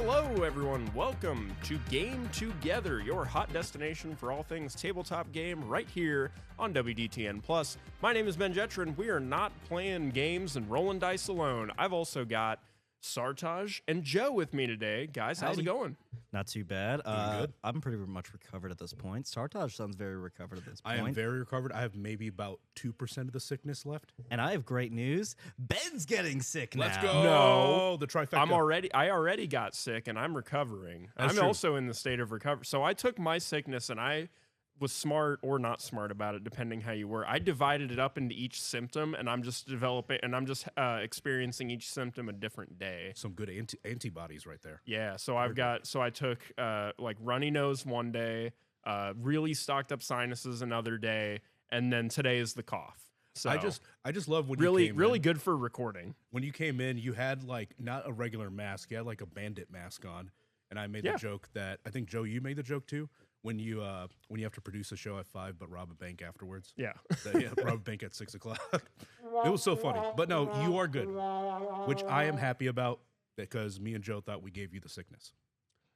Hello, everyone. Welcome to Game Together, your hot destination for all things tabletop game right here on WDTN Plus. My name is Ben Jetron. We are not playing games and rolling dice alone. I've also got Sartaj and Joe with me today. Guys, how's it going? Not too bad. Good. I'm pretty much recovered at this point. Sartaj sounds very recovered at this I point. am very recovered. I have maybe about 2% of the sickness left. And I have great news. Ben's getting sick now. Let's go. No. The trifecta. I already got sick and I'm recovering. That's I'm true. also in the state of recovery. So I took my sickness and I was smart or not smart about it, depending how you were. I divided it up into each symptom, and I'm just experiencing each symptom a different day. Some good antibodies right there. Yeah, so I took like runny nose one day, really stocked up sinuses another day, and then today is the cough. So I just love when really you came really in. good for recording. When you came in, you had like not a regular mask, you had like a bandit mask on, and I made the joke that I think Joe, you made the joke too. When you have to produce a show at 5 but rob a bank afterwards. Yeah. Rob a bank at 6 o'clock. It was so funny. But no, you are good, which I am happy about because me and Joe thought we gave you the sickness.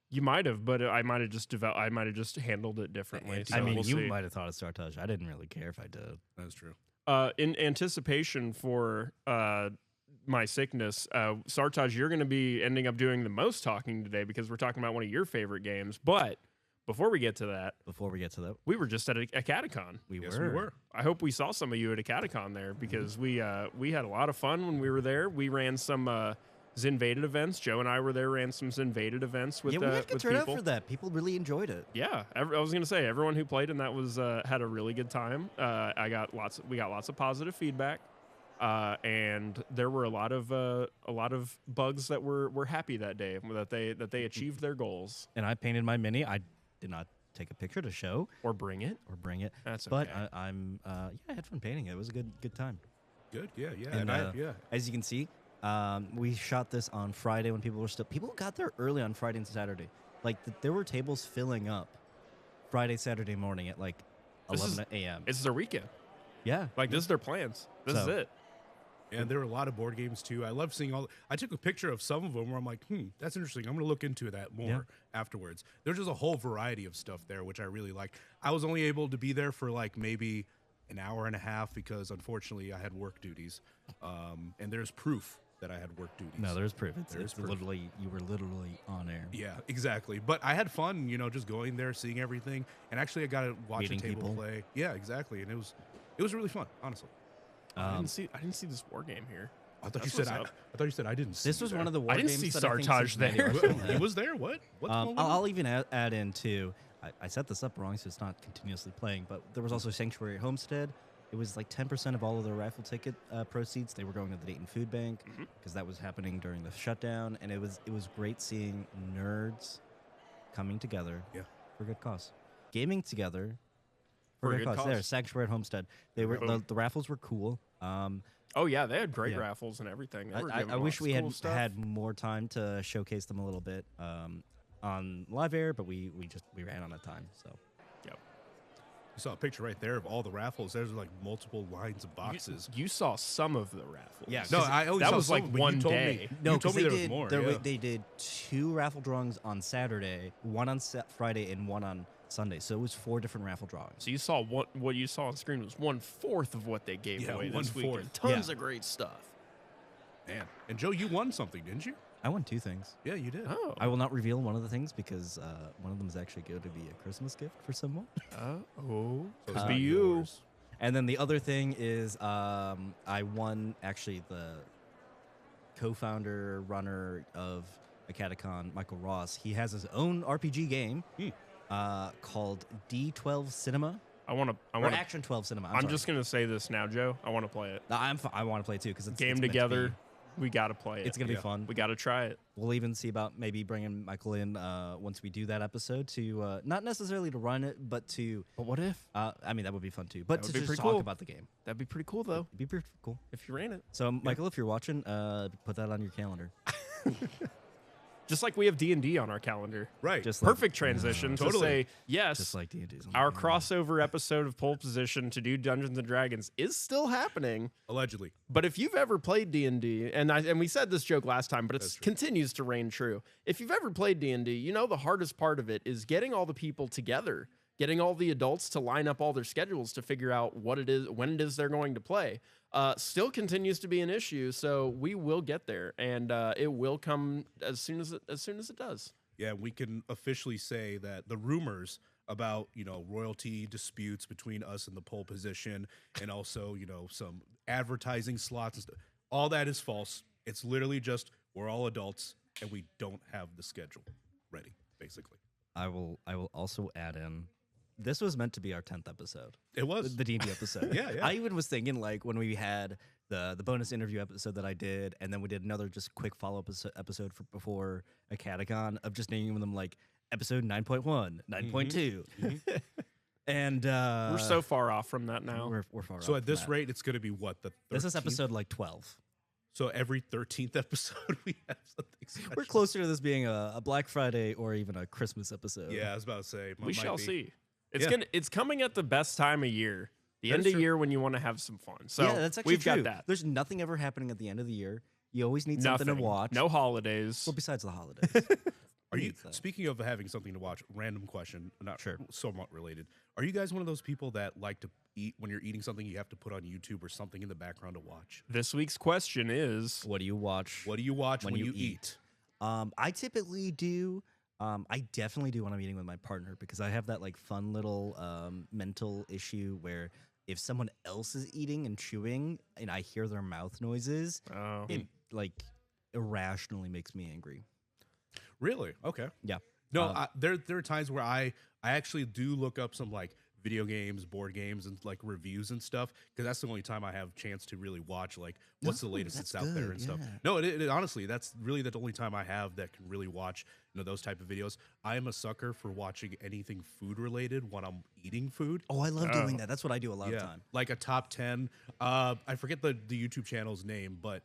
You might have, but I might have just handled it differently. So I mean, we'll you see. might have thought of Sartaj. I didn't really care if I did. That's true. In anticipation for my sickness, Sartaj, you're going to be ending up doing the most talking today because we're talking about one of your favorite games. But before we get to that, we were just at a Catacon. We Yes, we were. I hope we saw some of you at a Catacon there because we had a lot of fun when we were there. We ran some Zinvaded events. Joe and I were there, ran some Zinvaded events with we had good with turnout people. for that. People really enjoyed it. Yeah, I was gonna say everyone who played in that was had a really good time. We got lots of positive feedback, and there were a lot of bugs that were happy that day that they achieved their goals. And I painted my mini. I did not take a picture to show Or bring it. That's okay. But I had fun painting it. It was a good time. Good. Yeah. And I as you can see, we shot this on Friday when people got there early on Friday and Saturday. Like there were tables filling up Friday, Saturday morning at like 11 a.m. It's their weekend. Yeah. Like this is their plans. This is it. And there were a lot of board games too. I love seeing I took a picture of some of them where I'm like, that's interesting. I'm going to look into that more afterwards. There's just a whole variety of stuff there, which I really like. I was only able to be there for like maybe an hour and a half because unfortunately I had work duties. And there's proof that I had work duties. No, there's proof. There's proof. Literally, you were literally on air. Yeah, exactly. But I had fun, just going there, seeing everything. And actually I got to watch Meeting a table people. play. Yeah, exactly. And it was really fun, honestly. I didn't see this war game here. I thought That's you said what's up. I thought you said I didn't see This was you one of there. the war I didn't games see that I think Sartaj Cincinnati there. Russell He had. was there? What? What's going on? I'll even add in too. I set this up wrong, so it's not continuously playing. But there was also Sanctuary Homestead. It was like 10% of all of the raffle ticket proceeds. They were going to the Dayton Food Bank because that was happening during the shutdown, and it was great seeing nerds coming together for a good cause, gaming together for a good cause. There, Sanctuary Homestead. They were the raffles were cool. Oh yeah, they had great raffles and everything. They were giving I wish lots we of had cool stuff. had more time to showcase them a little bit on live air, but we ran out of time. So You saw a picture right there of all the raffles. There's like multiple lines of boxes. You saw some of the raffles. Yeah, No, I only that saw was some, like but you one told me- day. no, you told me they there was did. more. They did 2 raffle drawings on Saturday, one on Friday, and one on Sunday. So it was 4 different raffle drawings. So you saw what you saw on screen was 1/4 of what they gave away this 1/4. weekend. Tons Yeah. of great stuff. Man. And Joe, you won something, didn't you? I won 2 things. Yeah, you did. Oh. I will not reveal one of the things because one of them is actually going to be a Christmas gift for someone. So it's be not you. yours. And then the other thing is I won actually the co-founder, runner of Acadicon, Michael Ross. He has his own RPG game called D12 Cinema. I want Or to. Action 12 Cinema. I'm just gonna say this now, Joe. I want to play it. I want to play it too because it's Game it's meant to together. be- We gotta play it. It's gonna be fun. We gotta try it. We'll even see about maybe bringing Michael in once we do that episode to not necessarily to run it, but to. But what if? I mean, that would be fun too. But That to would be just pretty talk cool. about the game. That'd be pretty cool though. It'd be pretty cool. If you ran it. So, Michael, if you're watching, put that on your calendar. Just like we have D&D on our calendar. Right. Just like, Perfect transition to Totally. say, yes, just like D&D's. our crossover episode of Pole Position to do Dungeons & Dragons is still happening. Allegedly. But if you've ever played D&D, and we said this joke last time, but it continues to reign true. If you've ever played D&D, you know the hardest part of it is getting all the people together, getting all the adults to line up all their schedules to figure out what it is, when it is they're going to play. Still continues to be an issue, so we will get there, and it will come as soon as it does. Yeah, we can officially say that the rumors about, royalty disputes between us and the Pole Position, and also, some advertising slots and stuff, all that is false. It's literally just we're all adults and we don't have the schedule ready, basically. I will also add in, this was meant to be our 10th episode. It was. The D&D episode. Yeah. I even was thinking, like, when we had the bonus interview episode that I did, and then we did another just quick follow-up episode before a Catacon of just naming them, like, episode 9.1, 9.2. And We're so far off from that now. We're far off. So at from this that. rate, it's going to be what, the 13th? This is episode, like, 12. So every 13th episode, we have something special. We're closer to this being a Black Friday or even a Christmas episode. Yeah, I was about to say. We shall see. It's Yeah. It's coming at the best time of year. The That end is of true. year when you want to have some fun. So yeah, that's actually we've true. got that. There's nothing ever happening at the end of the year. You always need Nothing. something to watch. No holidays. Well, besides the holidays. Are you needs that? speaking of having something to watch? Random question, not Sure. somewhat related. Are you guys one of those people that like to eat when you're eating something? You have to put on YouTube or something in the background to watch. This week's question is, What do you watch? What do you watch when you eat? eat? I typically do. I definitely do when I'm eating with my partner because I have that like fun little mental issue where if someone else is eating and chewing and I hear their mouth noises, oh, it like irrationally makes me angry. Really? Okay. Yeah. No, there are times where I actually do look up some like video games, board games, and like reviews and stuff because that's the only time I have a chance to really watch like what's the latest that's out there good, and stuff. yeah. No, it honestly that's really the only time I have that can really watch those type of videos. I am a sucker for watching anything food related when I'm eating food. Oh, I love doing that. That's what I do a lot of time. Like a top 10. I forget the YouTube channel's name, but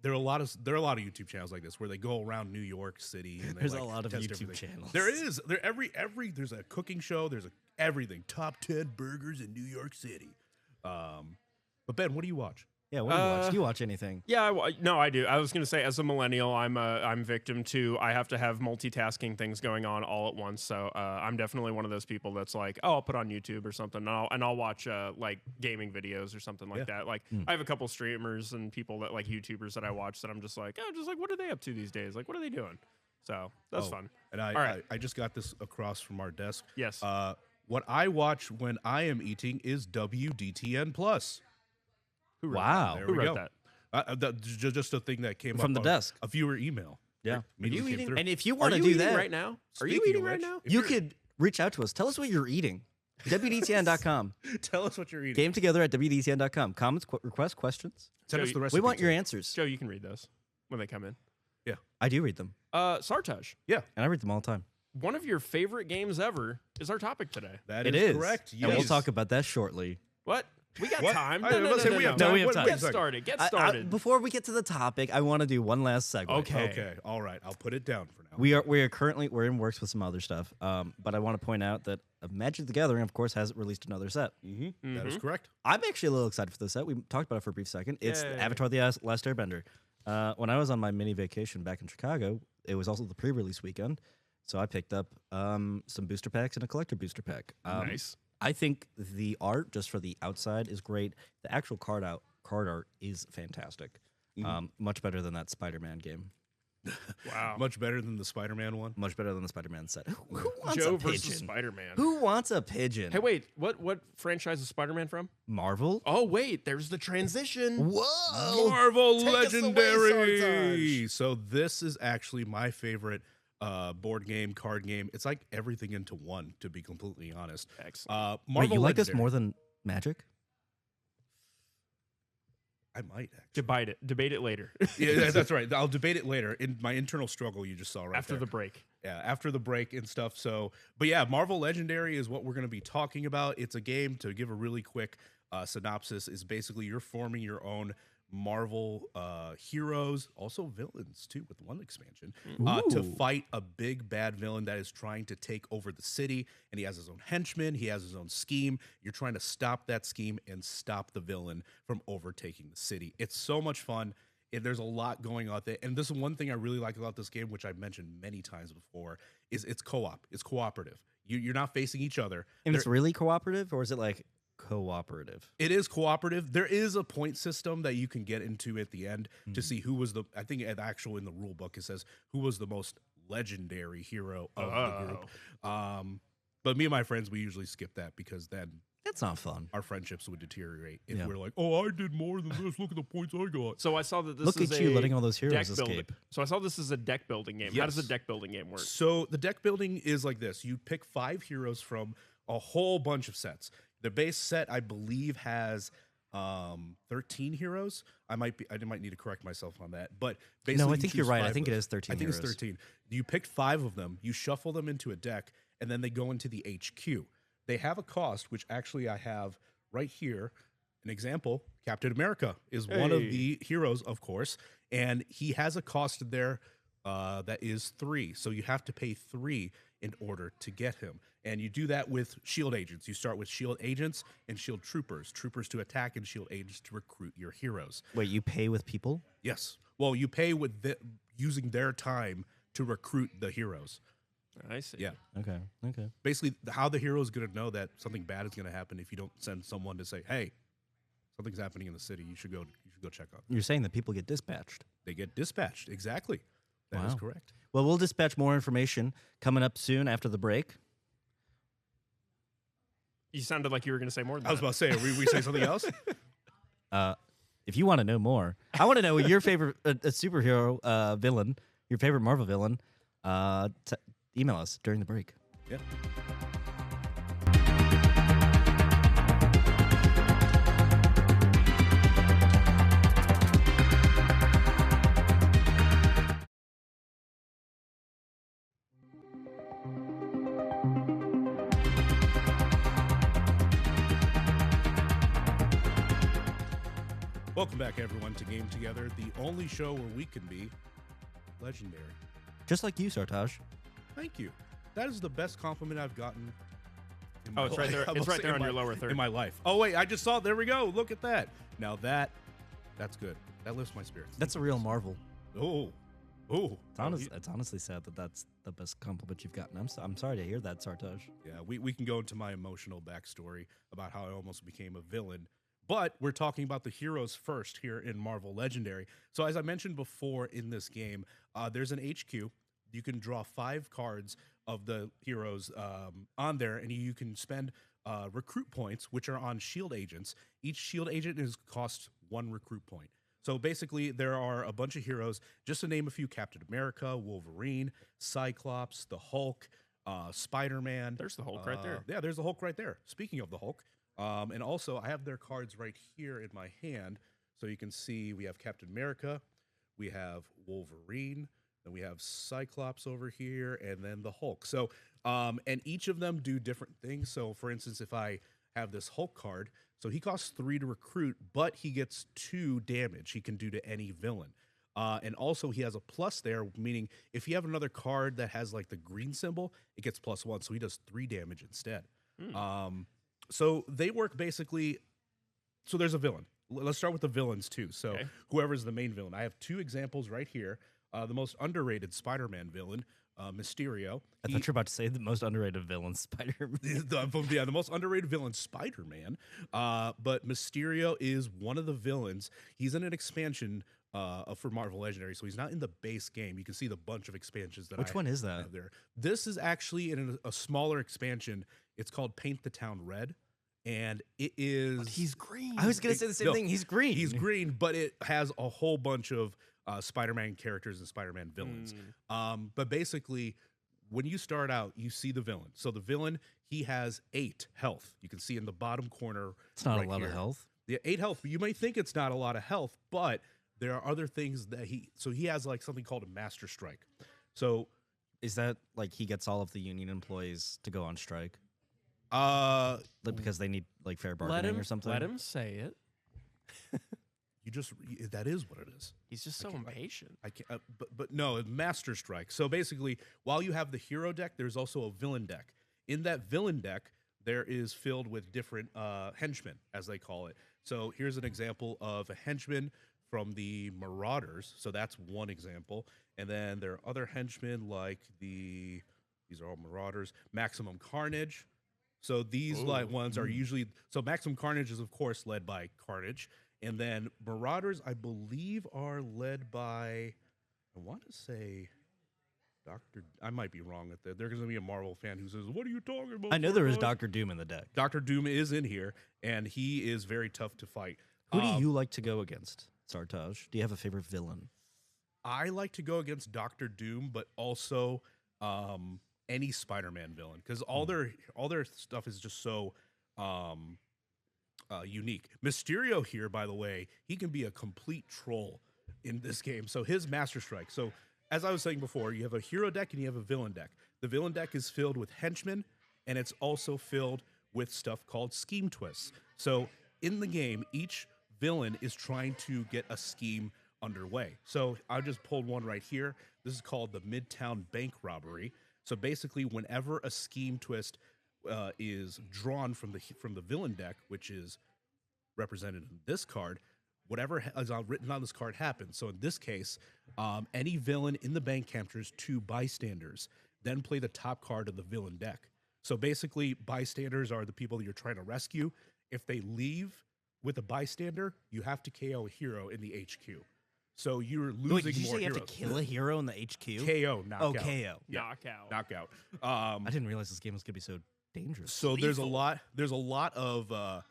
there are a lot of YouTube channels like this where they go around New York City. And they, There's like, a lot of test YouTube everything. channels. There is. There's a cooking show. There's everything. Top 10 burgers in New York City. But Ben, what do you watch? Yeah, what do you watch? Do you watch anything? yeah. No, I do. I was going to say, as a millennial, I'm victim to. I have to have multitasking things going on all at once. So I'm definitely one of those people that's like, oh, I'll put on YouTube or something, and I'll watch like gaming videos or something like that. Like I have a couple streamers and people that like YouTubers that I watch that I'm just like, what are they up to these days? Like, what are they doing? So that's fun. And All right. I just got this across from our desk. Yes. What I watch when I am eating is WDTN Plus. Who wrote Wow. There Who we wrote go. that? Just a thing that came From up the on desk. a viewer email. Yeah. Like, immediately came through. And if you Are want to you do eating that right now? Are you Speaking eating of right which, now? if you you're- could reach out to us. Tell us what you're eating. WDTN.com. tell us what you're eating. Game together at WDTN.com. Comments, requests, questions. Send us Joe, the recipe. We want your too. answers. Joe, you can read those when they come in. I do read them, Sartaj, Yeah, and I read them all the time. one of your favorite games ever is our topic today. that It is is correct. and we'll Yes. talk about that shortly. What? We got What? time. I was about to say we have No, time. we have Wait- time. wait a Get second. started. Get I- started. before we get to the topic, I want to do one last segment. Okay. Okay, all right. I'll put it down for now. We are currently we're in works with some other stuff, but I want to point out that Magic the Gathering, of course, has released another set. That is correct. I'm actually a little excited for this set. We talked about it for a brief second. It's Yay. Avatar: The Last Airbender. When I was on my mini vacation back in Chicago, it was also the pre-release weekend, so I picked up some booster packs and a collector booster pack. Nice. I think the art, just for the outside, is great. The actual card art is fantastic. Much better than that Spider-Man game. Wow. Much better than the Spider-Man one. Much better than the Spider-Man set. Who wants Joe a versus pigeon? Spider-Man. Who wants a pigeon? Hey, wait. What franchise is Spider-Man from? Marvel? Oh, wait. There's the transition. Whoa! Marvel Take us away, Legendary. Sartaj. So this is actually my favorite board game, card game. It's like everything into one, to be completely honest. Excellent. Wait, Marvel you like this Legendary. more than Magic? I might actually. Debate it later. Yeah, that's right. I'll debate it later. In my internal struggle, you just saw right After there. the break. Yeah, after the break and stuff. So, but yeah, Marvel Legendary is what we're going to be talking about. It's a game, to give a really quick synopsis, is basically you're forming your own Marvel heroes, also villains too, with one expansion, to fight a big bad villain that is trying to take over the city. And he has his own henchmen, he has his own scheme. You're trying to stop that scheme and stop the villain from overtaking the city. It's so much fun. There's a lot going on there. And this is one thing I really like about this game, which I've mentioned many times before, is it's co-op. It's cooperative. You're not facing each other. And it's really cooperative, or is it like cooperative? It is cooperative. There is a point system that you can get into at the end to see who was I think in the rule book, it says who was the most legendary hero of the group. But me and my friends, we usually skip that because then That's not fun. our friendships would deteriorate if we're like, oh, I did more than this. Look at the points I got. So I saw that this Look is at you a letting all those heroes deck building. escape. So I saw this is a deck building game. How does the deck building game work? So the deck building is like this. You pick 5 heroes from a whole bunch of sets. The base set, I believe, has 13 heroes. I might need to correct myself on that. But basically, No, I think you're right. I think it is 13 I think heroes. it's 13. You picked 5 of them. You shuffle them into a deck, and then they go into the HQ. They have a cost, which actually I have right here. An example, Captain America is one of the heroes, of course, and he has a cost there that is 3. So you have to pay 3 in order to get him. And you do that with shield agents. You start with shield agents and shield troopers. Troopers to attack and shield agents to recruit your heroes. Wait, you pay with people? Yes. Well, you pay with using their time to recruit the heroes. I see. Yeah. Okay. Basically, how the hero is going to know that something bad is going to happen if you don't send someone to say, "Hey, something's happening in the city. You should go check on." You're saying that people get dispatched. They get dispatched. Exactly. That is correct. Well, we'll dispatch more information coming up soon after the break. You sounded like you were going to say more than I was about to say, are we say something else? If you want to know more, I want to know your favorite superhero villain, your favorite Marvel villain. Email us during the break. Yeah. Welcome back, everyone, to Game Together, the only show where we can be legendary. Just like you, Sartaj. Thank you. That is the best compliment I've gotten. Oh, it's right there. It's right there on your lower third. In my life. Oh, wait, I just saw it. There we go. Look at that. Now that's good. That lifts my spirits. That's a real Marvel. Oh. It's honestly sad that that's the best compliment you've gotten. I'm sorry to hear that, Sartaj. Yeah, we can go into my emotional backstory about how I almost became a villain. But we're talking about the heroes first here in Marvel Legendary. So as I mentioned before in this game, there's an HQ. You can draw 5 cards of the heroes on there, and you can spend recruit points, which are on shield agents. Each shield agent costs 1 recruit point. So basically, there are a bunch of heroes. Just to name a few: Captain America, Wolverine, Cyclops, the Hulk, Spider-Man. There's the Hulk right there. Yeah, there's the Hulk right there. Speaking of the Hulk. And also, I have their cards right here in my hand. So you can see we have Captain America, we have Wolverine, then we have Cyclops over here, and then the Hulk. So, and each of them do different things. So, for instance, if I have this Hulk card, so he costs 3 to recruit, but he gets 2 damage he can do to any villain. And also, he has a plus there, meaning if you have another card that has like the green symbol, it gets +1. So he does 3 damage instead. So they work basically. So there's a villain. Let's start with the villains too. So whoever's the main villain. I have 2 examples right here. The most underrated Spider-Man villain, Mysterio. I thought you were about to say the most underrated villain, Spider-Man. the most underrated villain, Spider-Man. But Mysterio is one of the villains. He's in an expansion for Marvel Legendary, so he's not in the base game. You can see the bunch of expansions that. Which one is that? Have there. This is actually in a smaller expansion. It's called Paint the Town Red, and it is. But he's green. I was gonna say the same thing. He's green. He's green, but it has a whole bunch of Spider-Man characters and Spider-Man villains. But basically, when you start out, you see the villain. So the villain, he has 8 health. You can see in the bottom corner. It's not right a lot here. of health. Yeah, 8 health. You may think it's not a lot of health, but there are other things that he has like something called a Master Strike. So is that like he gets all of the union employees to go on strike? Because they need like fair bargaining or something. Let him say it. that is what it is. He's just so impatient. I can't, but no, Master Strike. So basically, while you have the hero deck, there's also a villain deck. In that villain deck, there is filled with different henchmen, as they call it. So here's an example of a henchman from the Marauders. So that's one example. And then there are other henchmen like these are all Marauders. Maximum Carnage. So these ones are usually, so Maximum Carnage is of course led by Carnage. And then Marauders, I believe, are led by, I want to say, I might be wrong at that. There's going to be a Marvel fan who says, "What are you talking about?" I know there is Doctor Doom in the deck. Doctor Doom is in here, and he is very tough to fight. Who do you like to go against, Sartaj? Do you have a favorite villain? I like to go against Doctor Doom, but also any Spider-Man villain, because all their stuff is just so unique. Mysterio here, by the way, he can be a complete troll in this game. So his Master Strike. So as I was saying before, you have a hero deck and you have a villain deck. The villain deck is filled with henchmen, and it's also filled with stuff called scheme twists. So in the game, each villain is trying to get a scheme underway. So I just pulled one right here. This is called the Midtown Bank Robbery. So basically, whenever a scheme twist is drawn from the villain deck, which is represented in this card, whatever is written on this card happens. So in this case, any villain in the bank captures 2 bystanders, then play the top card of the villain deck. So basically, bystanders are the people that you're trying to rescue. If they leave with a bystander, you have to KO a hero in the HQ. So you're losing Wait, did you more say you heroes. have to kill a hero in the HQ? KO, knockout. Oh, KO. Yeah, Knockout. knockout. I didn't realize this game was going to be so dangerous. So there's a lot of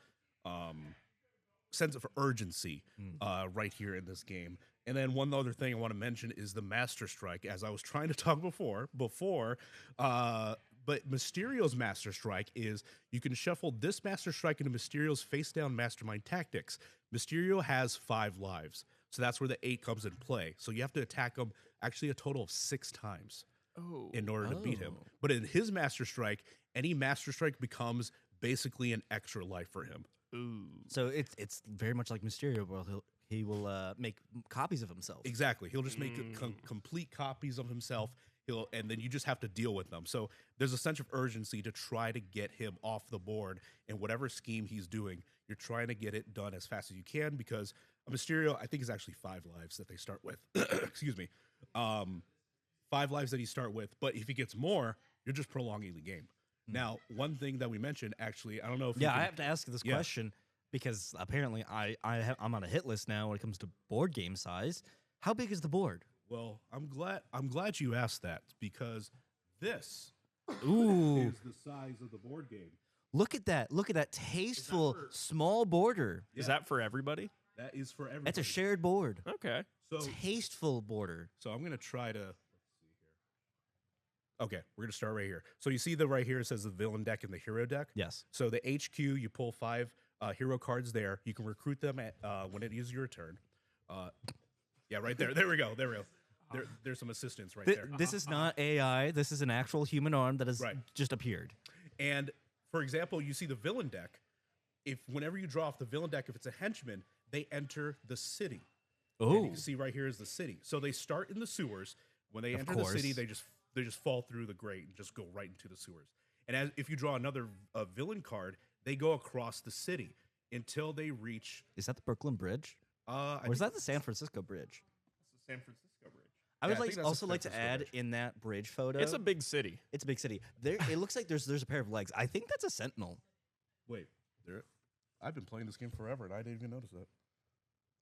sense of urgency right here in this game. And then one other thing I want to mention is the Master Strike. As I was trying to talk before, but Mysterio's Master Strike is you can shuffle this Master Strike into Mysterio's face down Mastermind Tactics. Mysterio has 5 lives, so that's where the 8 comes in play. So you have to attack him actually a total of 6 times in order to beat him. But in his Master Strike, any Master Strike becomes basically an extra life for him. Ooh. So it's very much like Mysterio, where he will make copies of himself. Exactly. He'll just make complete copies of himself. And then you just have to deal with them. So there's a sense of urgency to try to get him off the board, and whatever scheme he's doing, you're trying to get it done as fast as you can, because a Mysterio, I think, is actually 5 lives that they start with. Excuse me. 5 lives that you start with, but if he gets more, you're just prolonging the game. Now, one thing that we mentioned, actually, I don't know if I have to ask you this question because apparently I'm on a hit list now when it comes to board game size. How big is the board? Well, I'm glad you asked that, because this Ooh, is the size of the board game. look at that! Look at that tasteful small border. Is that for everybody? That is for everybody. That's a shared board. Okay. So Tasteful border. I'm gonna try to. Let's see here. Okay, we're gonna start right here. So you see right here it says the villain deck and the hero deck. Yes. So the HQ, you pull 5 hero cards there. You can recruit them at when it is your turn. Yeah, right there. There we go. There's some assistance right there. This is not AI. This is an actual human arm that has just appeared. And for example, you see the villain deck. Whenever you draw off the villain deck, if it's a henchman, they enter the city. And you can see right here is the city. So they start in the sewers. When they enter the city, they just fall through the grate and just go right into the sewers. And if you draw another villain card, they go across the city until they reach. Is that the Brooklyn Bridge? Or is that the San Francisco Bridge? It's the San Francisco Bridge. I would think that's also the like to Francisco add Bridge. in that bridge photo. It's a big city. It's a big city. It looks like there's a pair of legs. I think that's a sentinel. Wait, I've been playing this game forever, and I didn't even notice that.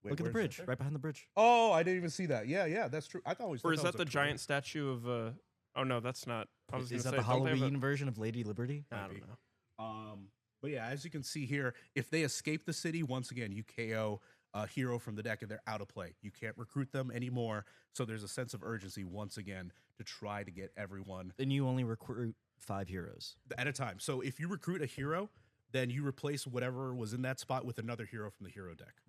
Wait, Look at the where is bridge, that? right behind the bridge. Oh, I didn't even see that. Yeah, that's true. I thought Or is that the giant statue of? Oh no, that's not. I was Is gonna that say, the don't they have Halloween version of Lady Liberty? I don't know. But yeah, as you can see here, if they escape the city, once again, you KO a hero from the deck and they're out of play. You can't recruit them anymore. So there's a sense of urgency once again to try to get everyone Then you only recruit 5 heroes. at a time. So if you recruit a hero, then you replace whatever was in that spot with another hero from the hero deck.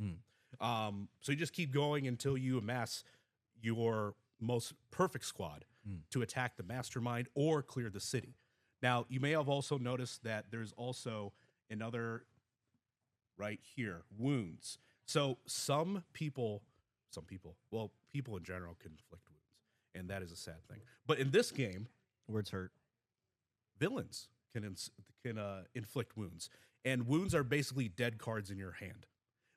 So you just keep going until you amass your most perfect squad to attack the mastermind or clear the city. Now, you may have also noticed that there's also another right here, wounds. So well, people in general can inflict wounds, and that is a sad thing. But in this game, Words hurt. villains can inflict wounds, and wounds are basically dead cards in your hand.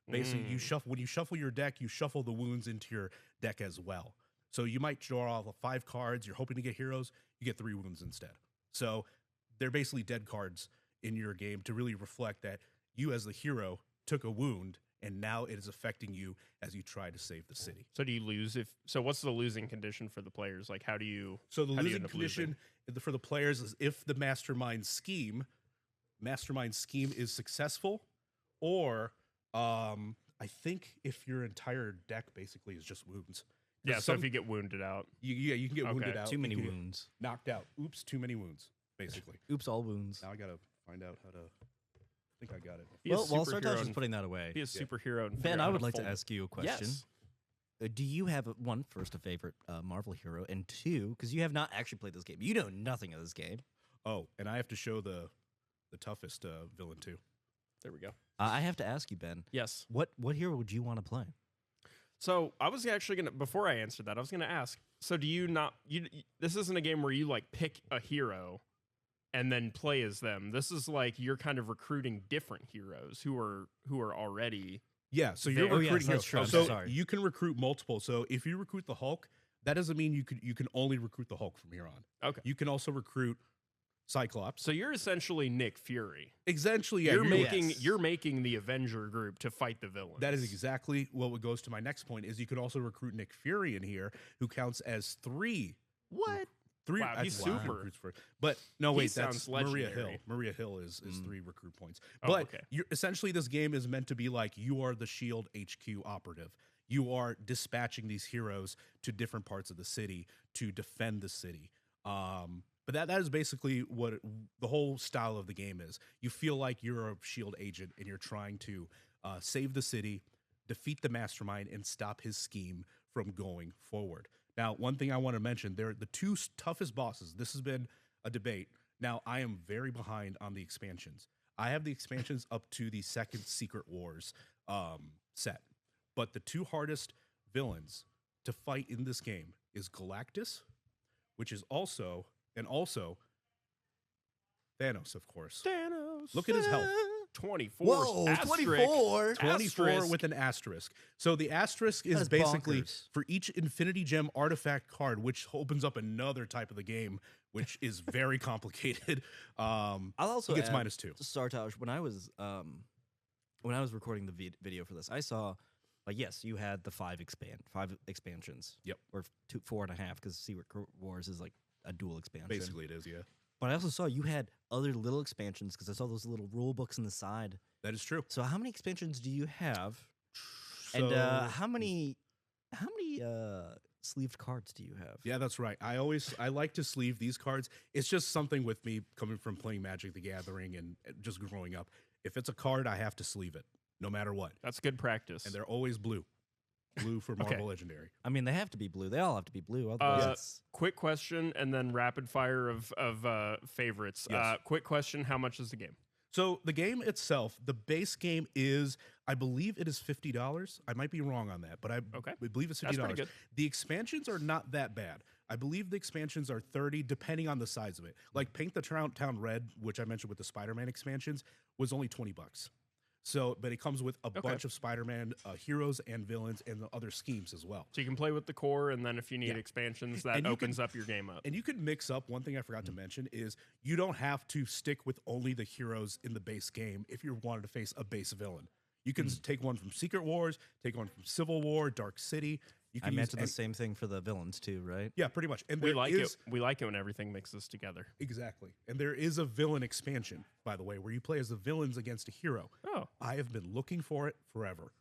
Basically, when you shuffle your deck, you shuffle the wounds into your deck as well. So you might draw off 5 cards. You're hoping to get heroes. You get 3 wounds instead. So they're basically dead cards in your game to really reflect that you, as the hero, took a wound, and now it is affecting you as you try to save the city. So do you lose if? So what's the losing condition for the players? Like, how do you? So the how do you losing end up condition for the players is if the mastermind scheme is successful, or I think if your entire deck basically is just wounds. Yeah, so if you get wounded out. You can get wounded out. Too many You can get wounds. knocked out. Oops, too many wounds, basically. Oops, all wounds. Now I got to find out how to... I think I got it. Be a Well, while superhero Sartaj is and- putting that away, Be a superhero. And Ben, figure I out how would like to fold it. ask you a question. Yes. Do you have first a favorite Marvel hero, and 2, because you have not actually played this game, you know nothing of this game. Oh, and I have to show the toughest villain, too. There we go. I have to ask you, Ben. Yes. What hero would you want to play? So I was actually gonna, before I answered that, I was gonna ask. So do you not? This isn't a game where you like pick a hero and then play as them. This is like you're kind of recruiting different heroes who are already. Yeah, so you're There. recruiting... that's true. I'm So sorry. you can recruit multiple. So if you recruit the Hulk, that doesn't mean you can only recruit the Hulk from here on. Okay. You can also recruit Cyclops. So you're essentially Nick Fury. Essentially, yeah, You're making the Avenger group to fight the villains. That is exactly what goes to my next point. Is you can also recruit Nick Fury in here, who counts as 3. What? 3. Wow, he's I think super. recruits for, but no, wait, that's sounds Maria Hill. legendary. Maria Hill is 3 recruit points. Oh, But okay. you're, essentially, this game is meant to be like you are the Shield HQ operative. You are dispatching these heroes to different parts of the city to defend the city. But that is basically what the whole style of the game is. You feel like you're a Shield agent and you're trying to save the city, defeat the mastermind, and stop his scheme from going forward. Now, one thing I want to mention, they're the 2 toughest bosses. This has been a debate. Now, I am very behind on the expansions. I have the expansions up to the 2nd Secret Wars set. But the 2 hardest villains to fight in this game is Galactus, which is also Thanos, of course. Thanos. Look at his health. 24. Whoa, asterisk. 24? 24 Asterisk. with an asterisk. So the asterisk That is is basically bonkers. for each Infinity Gem artifact card, which opens up another type of the game, which is very complicated. I'll also He gets add, -2. Sartaj, when I was recording the video for this, I saw, like, yes, you had the 5 expansions. Yep. Or 4.5, because Secret Wars is like a dual expansion. Basically, it is, yeah. But I also saw you had other little expansions, because I saw those little rule books on the side. That is true. So how many expansions do you have? So, And how many sleeved cards do you have? yeah, that's right. I like to sleeve these cards. It's just something with me coming from playing Magic the Gathering and just growing up. If it's a card, I have to sleeve it, no matter what. That's good practice. And they're always blue. Blue for Marvel Legendary. I mean, they have to be blue. They all have to be blue. Otherwise, it's Quick question and then rapid fire of favorites. Yes. Quick question: how much is the game? So the game itself, the base game is, I believe it is $50. I might be wrong on that, but I believe it's $50. That's pretty good. The expansions are not that bad. I believe the expansions are $30, depending on the size of it. Like Paint the Town Red, which I mentioned with the Spider-Man expansions, was only $20. So, but it comes with a bunch of Spider-Man heroes and villains and the other schemes as well. So you can play with the core, and then if you need Yeah. expansions, And that you opens up your game up. And you could mix up, one thing I forgot to mention is you don't have to stick with only the heroes in the base game if you wanted to face a base villain. You can take one from Secret Wars, take one from Civil War, Dark City. You I can imagine the use same thing for the villains too, right? yeah, pretty much. And We there like is- it. We like it when everything mixes together. Exactly. And there is a villain expansion, by the way, where you play as the villains against a hero. Oh, I have been looking for it forever.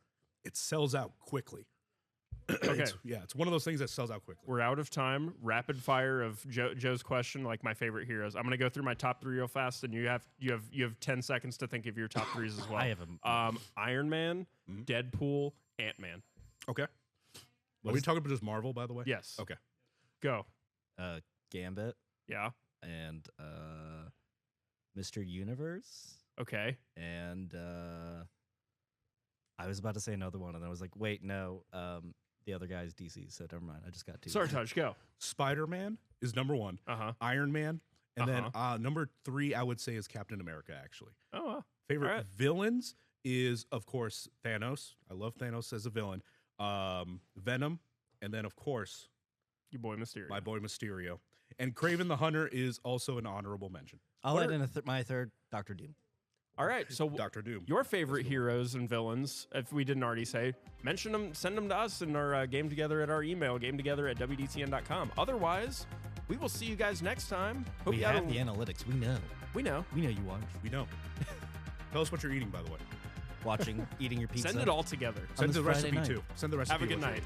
It sells out quickly. okay. It's one of those things that sells out quickly. We're out of time. Rapid fire of Joe's question, like my favorite heroes. I'm gonna go through my top 3 real fast, and you have 10 seconds to think of your top 3s as well. I have Iron Man, Mhm. Deadpool, Ant-Man. Okay. Are we talking about just Marvel, by the way? Yes. Okay. Go. Gambit Yeah. and Mr. Universe Okay. and I was about to say another one, and I was like, wait, no. The other guy's DC, so never mind. I just got two. Sartaj, go. Spider-Man is number 1. Uh-huh. Iron Man. And then number 3, I would say, is Captain America, actually. Oh, wow. Favorite All right. villains is, of course, Thanos. I love Thanos as a villain. Venom. And then, of course, Your boy Mysterio. my boy Mysterio. And Kraven the Hunter is also an honorable mention. I'll add in my third, Dr. Doom. All right, so Dr. Doom. your favorite heroes and villains, if we didn't already say, mention them, send them to us in our Game Together at our email, gametogether@wdtn.com. Otherwise, we will see you guys next time. Hope We you have the analytics. We know. We know. We know you watch. We know. Tell us what you're eating, by the way. Watching, eating your pizza. Send it all together. Send this the Friday recipe, night. too. Send the recipe. Have a good with you. night.